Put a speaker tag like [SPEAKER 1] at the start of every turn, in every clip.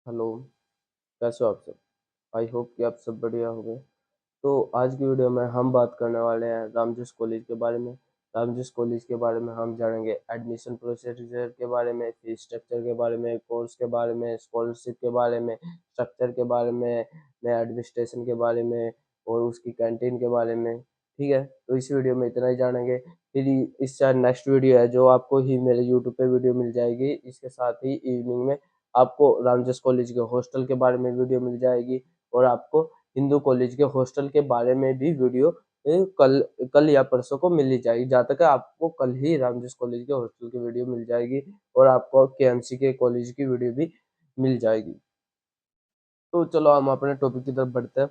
[SPEAKER 1] Hello, कैसे हो आप सब? आई होप कि आप सब बढ़िया होंगे। तो आज की वीडियो में हम बात करने वाले हैं रामजस कॉलेज के बारे में। रामजस कॉलेज के बारे में हम जानेंगे एडमिशन प्रोसीजर के बारे में, फीस स्ट्रक्चर के बारे में, कोर्स के बारे में, स्कॉलरशिप के बारे में, स्ट्रक्चर के बारे में, एडमिनिस्ट्रेशन के बारे में और उसकी कैंटीन के बारे में। ठीक है, तो इस वीडियो में इतना ही जानेंगे। फिर इससे नेक्स्ट वीडियो है जो आपको ही मेरे यूट्यूब पे वीडियो मिल जाएगी। इसके साथ ही इवनिंग में आपको रामजस कॉलेज के हॉस्टल के बारे में वीडियो मिल जाएगी और आपको हिंदू कॉलेज के हॉस्टल के बारे में भी वीडियो कल कल या परसों को मिल ही जाएगी। जहाँ तक है आपको कल ही रामजस कॉलेज के हॉस्टल की वीडियो मिल जाएगी और आपको केएमसी के कॉलेज की वीडियो भी मिल जाएगी। तो चलो हम अपने टॉपिक की तरफ बढ़ते हैं।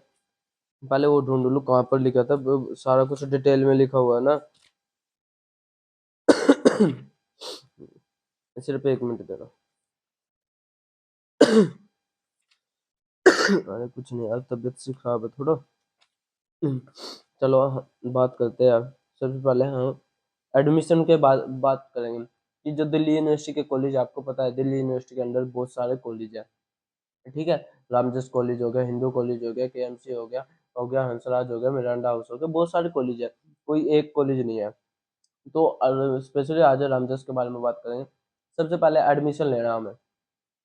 [SPEAKER 1] पहले वो ढूंढ लूँ कहाँ पर लिखा था, सारा कुछ डिटेल में लिखा हुआ है ना। सिर्फ एक मिनट दे रहा। अरे कुछ नहीं यार, तबीयत सी खराब है थोड़ा। चलो बात करते हैं यार। सबसे पहले हम एडमिशन के बाद बात करेंगे कि जो दिल्ली यूनिवर्सिटी के कॉलेज, आपको पता है दिल्ली यूनिवर्सिटी के अंदर बहुत सारे कॉलेज है। ठीक है, रामजस कॉलेज हो गया, हिंदू कॉलेज हो गया, केएमसी हो गया हंसराज हो गया, मिरांडा हाउस हो गया, बहुत सारे कॉलेज है, कोई एक कॉलेज नहीं है। तो स्पेशली आज रामजस के बारे में बात करेंगे। सबसे पहले एडमिशन लेना है हमें।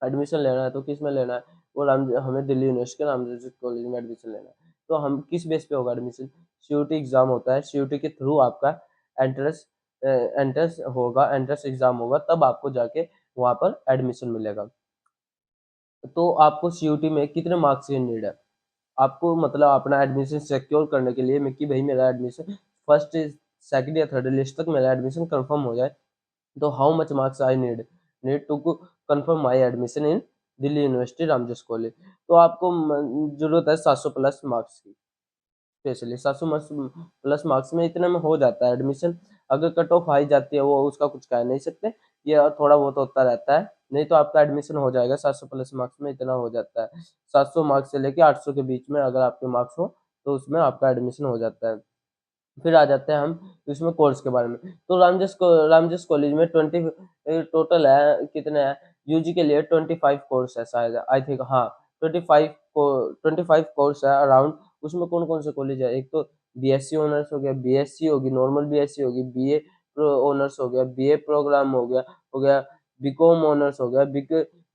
[SPEAKER 1] एडमिशन लेना है तो किस में लेना है? वो हमें दिल्ली यूनिवर्सिटी के रामजस कॉलेज में एडमिशन लेना है। तो हम किस बेस पे होगा एडमिशन? सीयूटी एग्जाम होता है, सीयूटी के थ्रू आपका एंट्रेंस एंट्रेंस होगा, एंट्रेंस एग्जाम होगा, तब आपको जाके वहाँ पर एडमिशन मिलेगा। तो आपको सीयूटी में कितने मार्क्स की नीड है? आपको मतलब अपना एडमिशन सिक्योर करने के लिए मैं कि भाई मेरा एडमिशन फर्स्ट सेकंड या थर्ड लिस्ट तक मेरा एडमिशन कंफर्म हो जाए, तो how much marks I need to confirm my admission in Delhi university Ramjas college. तो आपको जरूरत है 700 प्लस मार्क्स की। स्पेशली 700 प्लस मार्क्स में इतने में हो जाता है एडमिशन। अगर कट ऑफ हाई जाती है वो उसका कुछ कह नहीं सकते, ये थोड़ा बहुत होता रहता है। नहीं तो आपका एडमिशन हो जाएगा 700 प्लस मार्क्स में, इतना हो जाता है। 700 मार्क्स से लेके 800 के बीच में अगर आपके मार्क्स हो तो उसमें आपका एडमिशन हो जाता है। फिर आ जाते हैं हम इसमें कोर्स के बारे में। तो रामजस कॉलेज में 20 टोटल है, कितने हैं? यूजी के लिए 25 कोर्स है शायद, आई थिंक, हाँ। 25 कोर्स है अराउंड। उसमें कौन कौन से कॉलेज है? एक तो बीएससी ऑनर्स हो गया, बीएससी होगी, नॉर्मल बीएससी होगी, बीए ऑनर्स हो गया, बीए प्रोग्राम हो गया बीकॉम ऑनर्स हो गया,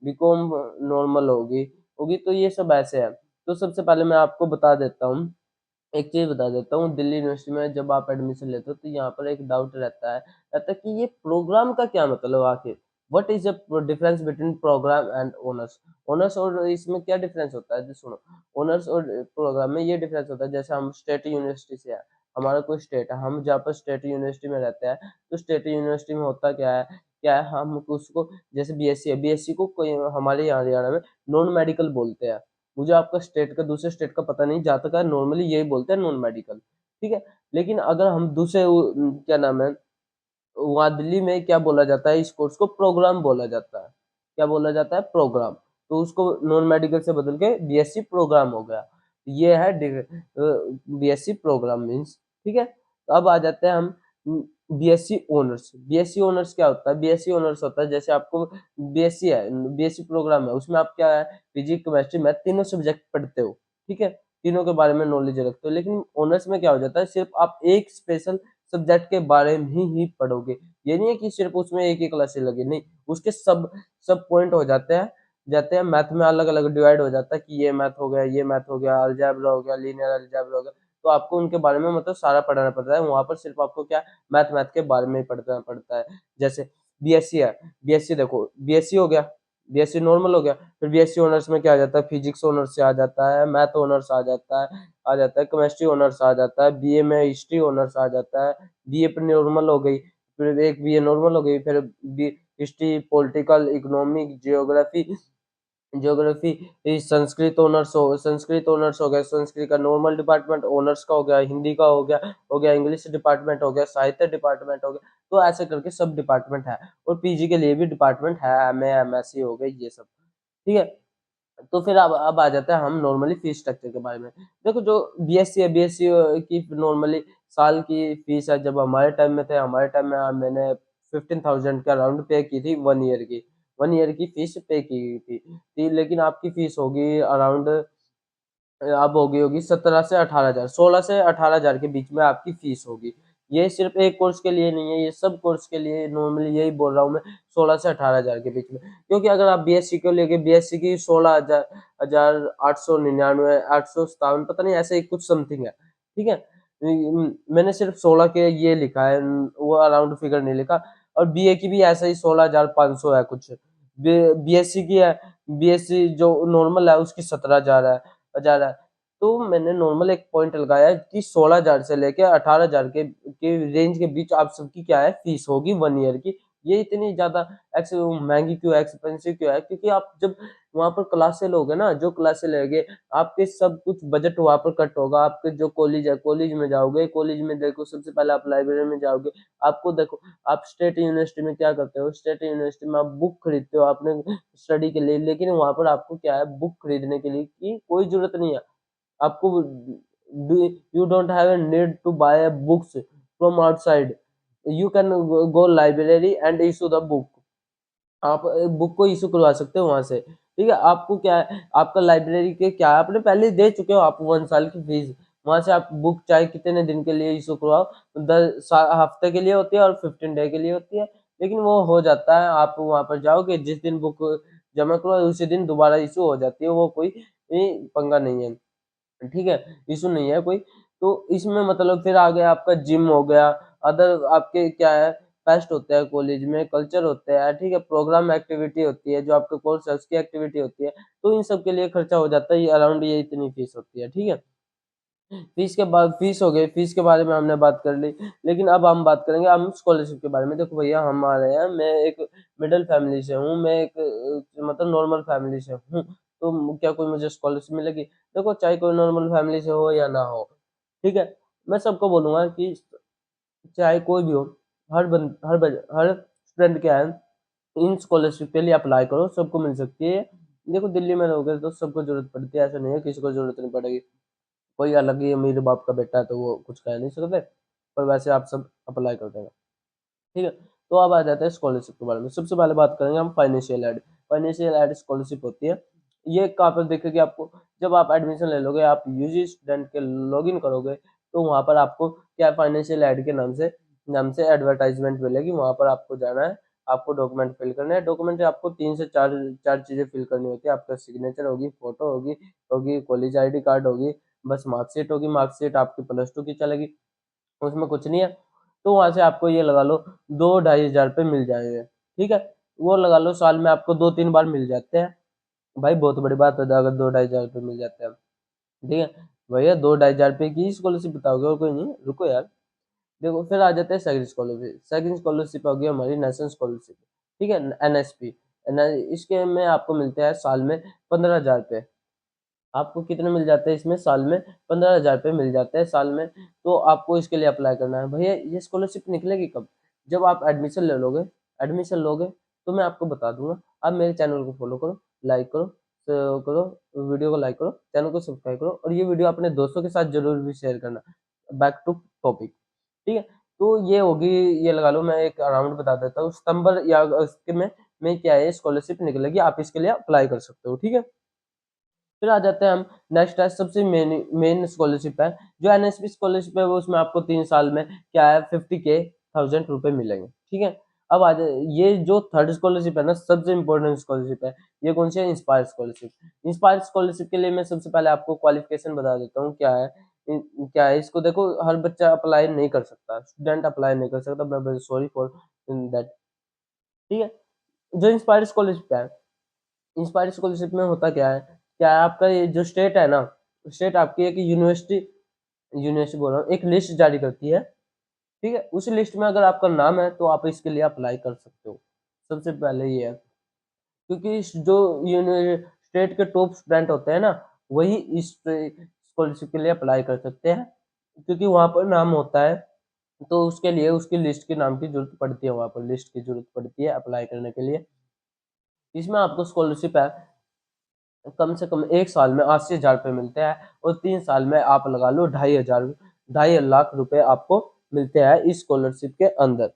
[SPEAKER 1] बीकॉम नॉर्मल होगी होगी तो ये सब ऐसे है। तो सबसे पहले मैं आपको बता देता हूँ, एक चीज बता देता हूँ। दिल्ली यूनिवर्सिटी में जब आप एडमिशन लेते हो तो यहाँ पर एक डाउट रहता है कि ये प्रोग्राम का क्या मतलब आखिर? What is the difference between program and honours? Honours और इसमें क्या डिफरेंस होता है? जो सुनो, ऑनर्स और प्रोग्राम में ये डिफरेंस होता है, जैसे हम स्टेट यूनिवर्सिटी से है, हमारा कोई स्टेट है, हम जहाँ पर स्टेट यूनिवर्सिटी में रहते हैं, तो स्टेट यूनिवर्सिटी में होता क्या है, हम उसको, जैसे बीएससी है, बीएससी को कोई हमारे यहाँ हरियाणा में नॉन मेडिकल बोलते हैं। मुझे आपका स्टेट का, दूसरे स्टेट का पता नहीं, जहाँ तक है नॉर्मली यही बोलते हैं, नॉन मेडिकल। ठीक है, लेकिन अगर हम दूसरे क्या नाम है, वहाँ दिल्ली में क्या बोला जाता है, इस कोर्स को प्रोग्राम बोला जाता है। क्या बोला जाता है? प्रोग्राम। तो उसको नॉन मेडिकल से बदल के बीएससी प्रोग्राम हो गया। ये है बीएससी प्रोग्राम मीन्स। ठीक है, तो अब आ जाते हैं हम बीएससी ऑनर्स। बीएससी ऑनर्स क्या होता है? बीएससी ऑनर्स होता है, जैसे आपको बीएससी है, बीएससी प्रोग्राम है, उसमें आप क्या है, फिजिक्स केमिस्ट्री मैथ तीनों सब्जेक्ट पढ़ते हो। ठीक है, तीनों के बारे में नॉलेज रखते हो। लेकिन ऑनर्स में क्या हो जाता है, सिर्फ आप एक स्पेशल सब्जेक्ट के बारे में ही पढ़ोगे। ये नहीं है कि सिर्फ उसमें एक ही क्लासेस लगे, नहीं, उसके सब सब पॉइंट हो जाते हैं मैथ में, अलग अलग डिवाइड हो जाता है कि ये मैथ हो गया, ये मैथ हो गया, अलजेब्रा हो गया, लीनियर अलजेब्रा हो गया। तो आपको उनके बारे में मतलब सारा पढ़ना पड़ता है। वहां पर सिर्फ आपको क्या, मैथ के बारे में ही पढ़ना पड़ता है। जैसे बीएससी है, बीएससी देखो, बीएससी हो गया, बीएससी नॉर्मल हो गया, फिर बीएससी ऑनर्स में क्या आ जाता है, फिजिक्स ऑनर्स से आ जाता है, मैथ ऑनर्स आ जाता है केमिस्ट्री ऑनर्स आ जाता है, बीए में हिस्ट्री ऑनर्स आ जाता है, बीए पर नॉर्मल हो गई, फिर एक बीए नॉर्मल हो गई, फिर B history, political, economic, geography, Sanskrit honours हो गया, संस्कृत का नॉर्मल डिपार्टमेंट ऑनर्स का हो गया, हिंदी का हो गया इंग्लिश डिपार्टमेंट हो गया, साहित्य डिपार्टमेंट हो गया। तो ऐसे करके सब डिपार्टमेंट है। और पीजी के लिए भी डिपार्टमेंट है, एमए एमएससी हो गई, ये सब। ठीक है, तो फिर अब आ जाता है हम नॉर्मली फीस स्ट्रक्चर के बारे में। देखो, जो बीएससी है, बीएससी की नॉर्मली साल की फीस है, जब हमारे टाइम में थे, हमारे टाइम में मैंने 15,000 के अराउंड पे की थी 1 ईयर की। 1 ईयर की फीस पे की गई थी, लेकिन आपकी फीस होगी अराउंड अब होगी 17 से 18 हजार, 16 से 18 हजार के बीच में आपकी फीस होगी। ये सिर्फ एक कोर्स के लिए नहीं है, ये सब कोर्स के लिए नॉर्मली यही बोल रहा हूँ मैं, 16 से 18 हजार के बीच में। क्योंकि अगर आप बीएससी को लेके, बीएससी की 16,899 857 पता नहीं ऐसे ही कुछ समथिंग है, ठीक है। मैंने सिर्फ 16 के ये लिखा है, वो अराउंड फिगर नहीं लिखा। और बीए की भी ऐसा ही 16,500 है कुछ। बीएससी की है, बीएससी जो नॉर्मल है उसकी 17 हजार है, हजार है। तो मैंने नॉर्मल एक पॉइंट लगाया कि 16 हजार से लेके 18 हजार के रेंज के बीच आप सबकी क्या है फीस होगी 1 ईयर की। ये इतनी ज्यादा महंगी क्यों है, एक्सपेंसिव क्यों है? क्योंकि आप जब वहां पर क्लासे लोगे ना, जो क्लासे लेगे, आपके सब कुछ बजट वहां पर कट होगा। आपके जो कॉलेज है, कॉलेज में जाओगे, कॉलेज में देखो सबसे पहले आप लाइब्रेरी में जाओगे। आपको देखो, आप स्टेट यूनिवर्सिटी में क्या करते हो, स्टेट यूनिवर्सिटी में आप बुक खरीदते हो अपने स्टडी के लिए, लेकिन वहां पर आपको क्या है, बुक खरीदने के लिए की कोई जरूरत नहीं है आपको। You don't have a need to buy a books from outside. You can go library and issue the book. आप बुक को इशू करवा सकते हो वहां से, ठीक है। आपको क्या है, आपका लाइब्रेरी के क्या है, आपने पहले दे चुके हो आप 1 साल की फीस। वहां से आप बुक चाहे कितने दिन के लिए इशू करवाओ, 10 हफ्ते के लिए होती है और 15 डे के लिए होती है, लेकिन वो हो जाता है। आप वहां पर जाओगे, जिस दिन बुक जमा करो उसी दिन दोबारा इशू हो जाती है, वो कोई पंगा नहीं है, ठीक है, इशू नहीं है कोई। तो इसमें मतलब फिर आगे आपका जिम हो गया, अदर आपके क्या है, फेस्ट होते हैं कॉलेज में, कल्चर होते हैं, ठीक है, प्रोग्राम एक्टिविटी होती है, जो आपके कोर्स है उसकी एक्टिविटी होती है। तो इन सब के लिए खर्चा हो जाता है, ये अराउंड ये इतनी फीस होती है, ठीक है। फीस के बाद फीस हो गई, फीस के बारे में हमने बात कर ली। लेकिन अब हम बात करेंगे हम स्कॉलरशिप के बारे में। देखो भैया, हमारे यहाँ मैं एक मिडिल फैमिली से हूँ, मैं एक मतलब नॉर्मल फैमिली से हूँ। तो क्या कोई मुझे स्कॉलरशिप मिलेगी? देखो, चाहे कोई नॉर्मल फैमिली से हो या ना हो, ठीक है, मैं सबको बोलूंगा कि चाहे कोई भी हो, हर स्टूडेंट क्या है, इन स्कॉलरशिप के लिए अप्लाई करो, सबको मिल सकती है। देखो, दिल्ली में रहोगे तो सबको जरूरत पड़ती है, ऐसा नहीं है किसी को जरूरत नहीं पड़ेगी। कोई अलग ही अमीर बाप का बेटा है तो वो कुछ कह नहीं सकते, पर वैसे आप सब अप्लाई कर देना, ठीक है। तो अब आ जाते हैं स्कॉलरशिप के बारे में। सबसे पहले बात करेंगे हम financial aid. Financial aid scholarship होती है, ये कहाँ पर दिखेगी आपको? जब आप एडमिशन ले लोगे, आप यूजी स्टूडेंट के लॉगिन करोगे, तो वहाँ पर आपको क्या फाइनेंशियल एड के नाम से एडवर्टाइजमेंट मिलेगी। वहाँ पर आपको जाना है, आपको डॉक्यूमेंट फिल करना है। डॉक्यूमेंट आपको 3 से 4 चार चीजें फिल करनी होती है। आपका सिग्नेचर होगी, फोटो होगी कॉलेज आईडी कार्ड होगी, बस मार्कशीट होगी। मार्कशीट आपकी +2 की चलेगी, उसमें कुछ नहीं है। तो वहां से आपको ये लगा लो 2-2.5 हजार रुपये मिल जाएंगे, ठीक है। वो लगा लो साल में आपको 2-3 बार मिल जाते हैं। भाई बहुत बड़ी बात है अगर 2-2.5 हजार रुपये मिल जाते हैं, ठीक है। भैया 2-2.5 हजार रुपये की स्कॉलरशिप बताओगे और कोई नहीं, रुको यार। देखो, फिर आ जाते हैं सेकंड स्कॉलरशिप। सेकंड स्कॉलरशिप होगी हमारी नेशनल स्कॉलरशिप, ठीक है, एनएसपी। इसके में आपको मिलते हैं साल में 15 हजार रुपये। आपको कितने मिल जाते हैं इसमें साल में? 15 हजार रुपये मिल जाते हैं साल में। तो आपको इसके लिए अप्लाई करना है। भैया ये स्कॉलरशिप निकलेगी कब? जब आप एडमिशन ले लोगे, एडमिशन लोगे तो मैं आपको बता दूंगा। आप मेरे चैनल को फॉलो करो, लाइक करो, शेयर करो, वीडियो को लाइक करो, चैनल को सब्सक्राइब करो, और ये वीडियो अपने दोस्तों के साथ जरूर भी शेयर करना। बैक टू टॉपिक, ठीक है। तो ये होगी, ये लगा लो, मैं एक अराउंड बता देता हूँ, सितंबर या अगस्त में क्या है स्कॉलरशिप निकलेगी, आप इसके लिए अप्लाई कर सकते हो, ठीक है। फिर आ जाते हैं हम, नेक्स्ट है सबसे मेन मेन स्कॉलरशिप है, जो एनएसपी स्कॉलरशिप है, वो उसमें आपको 3 साल में क्या है 50,000 रुपये मिलेंगे, ठीक है। अब आ जाए ये जो थर्ड स्कॉलरशिप है ना, सबसे इम्पोर्टेंट स्कॉलरशिप है। ये कौन सी है? Inspire scholarship. इंस्पायर स्कॉलरशिप के लिए मैं सबसे पहले आपको क्वालिफिकेशन बता देता हूँ क्या है। क्या है इसको देखो, हर बच्चा अप्लाई नहीं कर सकता, स्टूडेंट अप्लाई नहीं कर सकता, मैं सॉरी फॉर दैट, ठीक है। जो इंस्पायर स्कॉलरशिप है, इंस्पायर स्कॉलरशिप में होता क्या है आपका ये जो स्टेट है ना, स्टेट आपकी एक यूनिवर्सिटी यूनिवर्सिटी बोल रहा हूँ, एक लिस्ट जारी करती है, ठीक है। उस लिस्ट में अगर आपका नाम है तो आप इसके लिए अप्लाई कर सकते हो। सबसे पहले ये है, क्योंकि जो स्टेट के टॉप स्टूडेंट होते हैं ना, वही इस स्कॉलरशिप के लिए अप्लाई कर सकते हैं, क्योंकि वहां पर नाम होता है। तो उसके लिए उसकी लिस्ट के नाम की जरूरत पड़ती है, वहां पर लिस्ट की जरूरत पड़ती है अप्लाई करने के लिए। इसमें आपको स्कॉलरशिप है, कम से कम एक साल में 80,000 रुपये मिलते हैं, और 3 साल में आप लगा लो 2.5 लाख रुपए आपको मिलते हैं इस स्कॉलरशिप के अंदर,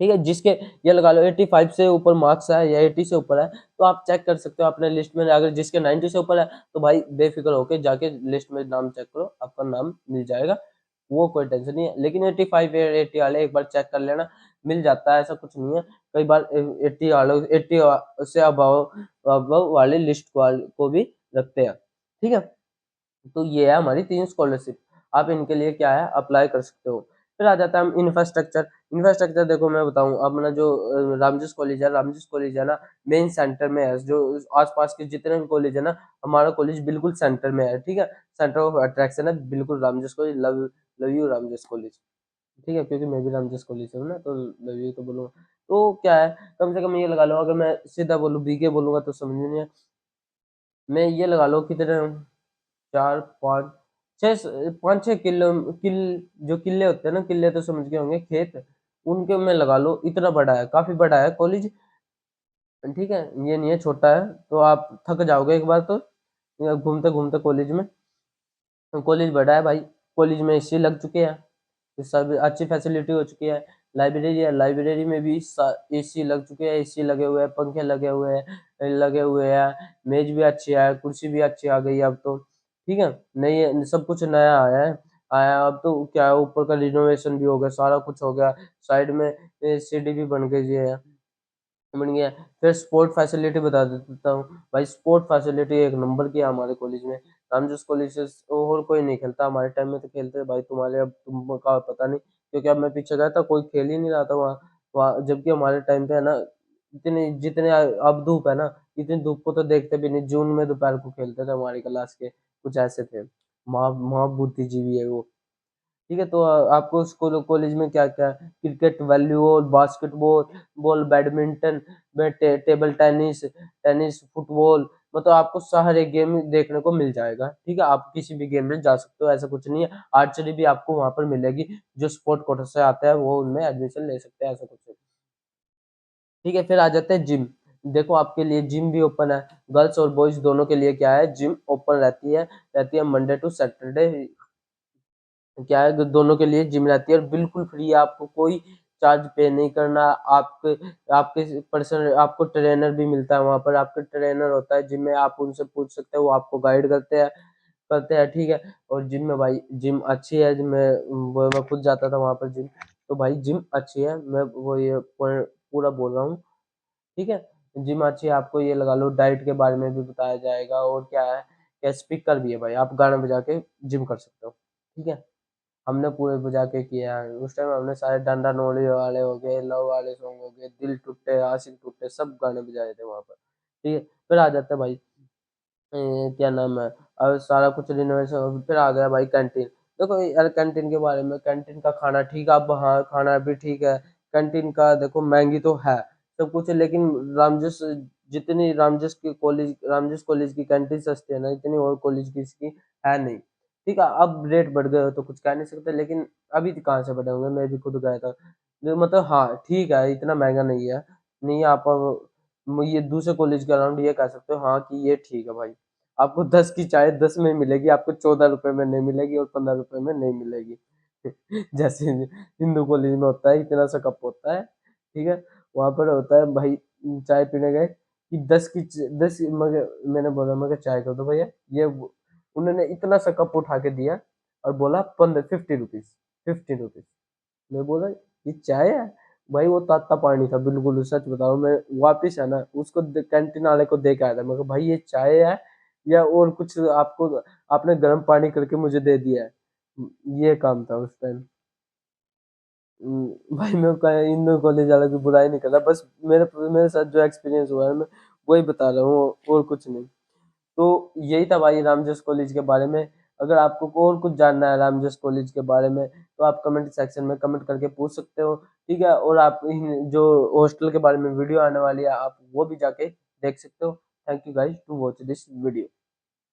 [SPEAKER 1] ठीक है। जिसके ये लगा लो 85 से ऊपर मार्क्स है या 80 से ऊपर है, तो आप चेक कर सकते हो अपने लिस्ट में। अगर जिसके 90 से ऊपर है तो भाई बेफिक्र होके जाके लिस्ट में नाम चेक करो, आपका नाम मिल जाएगा, वो कोई टेंशन नहीं है। लेकिन 85 या 80 वाले एक बार चेक कर लेना, मिल जाता है, ऐसा कुछ नहीं है। कई बार 80 वाले 80 से अबव वाले लिस्ट को भी रखते हैं, ठीक है। तो ये है हमारी 3 स्कॉलरशिप, आप इनके लिए क्या है अप्लाई कर सकते हो। फिर आ जाता है हम इंफ्रास्ट्रक्चर। इंफ्रास्ट्रक्चर देखो मैं बताऊं, अपना जो रामजिस कॉलेज है, रामजिस कॉलेज है ना, मेन सेंटर में है। जो आसपास के जितने भी कॉलेज है ना, हमारा कॉलेज बिल्कुल सेंटर में है, ठीक है। सेंटर ऑफ अट्रैक्शन है बिल्कुल रामजिस कॉलेज। लव यू रामजिस कॉलेज, ठीक है, क्योंकि मैं भी रामजिस कॉलेज से हूँ ना, तो लव यू तो बोलूँगा। तो क्या है, कम से कम ये लगा लो, अगर मैं सीधा बोलूँ बीके बोलूंगा तो समझ में नहीं है। मैं ये लगा लो कितने, 4 5 6 5 6 जो किले होते हैं ना, किले तो समझ गए होंगे, खेत, उनके में लगा लो। इतना बड़ा है, काफी बड़ा है कॉलेज, ठीक है। ये नहीं है छोटा है, तो आप थक जाओगे एक बार तो घूमते घूमते कॉलेज में। कॉलेज बड़ा है भाई, कॉलेज में एसी लग चुके हैं, तो सब अच्छी फैसिलिटी हो चुकी है। लाइब्रेरी है, लाइब्रेरी में भी एसी लग चुके हैं, एसी लगे हुए हैं, पंखे लगे हुए हैं, मेज भी अच्छी है, कुर्सी भी अच्छी आ गई है अब तो, ठीक है। नई सब कुछ नया आया अब तो। क्या है, ऊपर का रिनोवेशन भी हो गया, सारा कुछ हो गया। साइड में सीढ़ी भी बन गया। फिर स्पोर्ट फैसिलिटी बता देता हूँ भाई, स्पोर्ट फैसिलिटी एक नंबर की है हमारे कॉलेज में। रामजोस कॉलेज से और कोई नहीं खेलता, हमारे टाइम में तो खेलते थे भाई, तुम्हारे अब तुमका पता नहीं, क्योंकि अब मैं पीछे गया था, कोई खेल ही नहीं रहा था वहाँ। जबकि हमारे टाइम पे है ना, इतनी जितने अब धूप है ना, इतनी धूप को तो देखते भी नहीं, जून में दोपहर को खेलते थे हमारी क्लास के कुछ ऐसे थे, महाबुद्धिजीवी है वो, ठीक है। तो आपको स्कूल कॉलेज में क्या क्या, cricket, volleyball, basketball, badminton, table tennis, football, मतलब आपको सारे गेम देखने को मिल जाएगा, ठीक है। आप किसी भी गेम में जा सकते हो, ऐसा कुछ नहीं है। आर्चरी भी आपको वहां पर मिलेगी, जो स्पोर्ट कोटा से आता है वो उनमें एडमिशन ले सकते हैं, ऐसा कुछ नहीं, ठीक है। फिर आ जाते हैं जिम। देखो आपके लिए जिम भी ओपन है, गर्ल्स और बॉयज दोनों के लिए क्या है, जिम ओपन रहती है मंडे टू सैटरडे। क्या है, दोनों के लिए जिम रहती है और बिल्कुल फ्री है, आपको कोई चार्ज पे नहीं करना। आपके आपके पर्सन आपको ट्रेनर भी मिलता है वहां पर, आपका ट्रेनर होता है जिम में, आप उनसे पूछ सकते हो, वो आपको गाइड करते हैं, ठीक है। और जिम में भाई, जिम अच्छी है, जिम में मैं खुद जाता था वहां पर जिम, तो भाई जिम अच्छी है, मैं वो ये पूरा बोल रहा हूँ, ठीक है। जिम अच्छी है, आपको ये लगा लो डाइट के बारे में भी बताया जाएगा, और क्या है, क्या स्पीकर भी है भाई, आप गाना बजा के जिम कर सकते हो, ठीक है। हमने पूरे बजा के किया है उस टाइम, हमने सारे डांडा नोली वाले हो गए, लव वाले सॉन्ग हो गए, दिल टूटे, आशिक टूटे, सब गाने बजाए थे वहां पर, ठीक है। फिर आ जाता है भाई क्या नाम है, और सारा कुछ रिनोवेशन। फिर आ गया भाई कैंटीन। देखो यार कैंटीन के बारे में, कैंटीन का खाना ठीक है, अब हाँ खाना भी ठीक है। कैंटीन का देखो महंगी तो है सब कुछ, लेकिन रामजस जितनी रामजस कॉलेज की कैंटीन सस्ती है ना, इतनी और कॉलेज की इसकी है नहीं, ठीक है। अब रेट बढ़ गए हो तो कुछ कह नहीं सकते, लेकिन अभी कहाँ से बढ़े होंगे, मैं भी खुद गया था, मतलब हाँ ठीक है, इतना महंगा नहीं है। आप ये दूसरे कॉलेज के अराउंड ये कह सकते हो हाँ कि ये ठीक है भाई। आपको 10 की चाय 10 में मिलेगी, आपको 14 रुपए में नहीं मिलेगी और 15 रुपए में नहीं मिलेगी। जैसे हिंदू कॉलेज में होता है, इतना सा कप होता है, ठीक है। वहां पर होता है भाई, चाय पीने गए कि 10 मगर मैंने बोला, मगर चाय कर दो भैया, ये उन्होंने इतना सा कप उठा के दिया और बोला 50 रुपीज, 50 रुपीज। मैं बोला ये चाय है भाई, वो ताता पानी था बिल्कुल, सच बताओ। मैं वापिस है ना उसको कैंटीन वाले को दे के आया था, मैं कहा भाई ये चाय है या और कुछ, आपको आपने गर्म पानी करके मुझे दे दिया है, ये काम था उस टाइम। भाई मैं इन कॉलेज वालों की बुराई नहीं कर रहा, बस मेरे साथ जो एक्सपीरियंस हुआ है मैं वही बता रहा हूँ, और कुछ नहीं। तो यही था भाई रामजस कॉलेज के बारे में। अगर आपको और कुछ जानना है रामजस कॉलेज के बारे में, तो आप कमेंट सेक्शन में कमेंट करके पूछ सकते हो, ठीक है। और आप जो हॉस्टल के बारे में वीडियो आने वाली है, आप वो भी जाके देख सकते हो। Thank you guys to watch this video.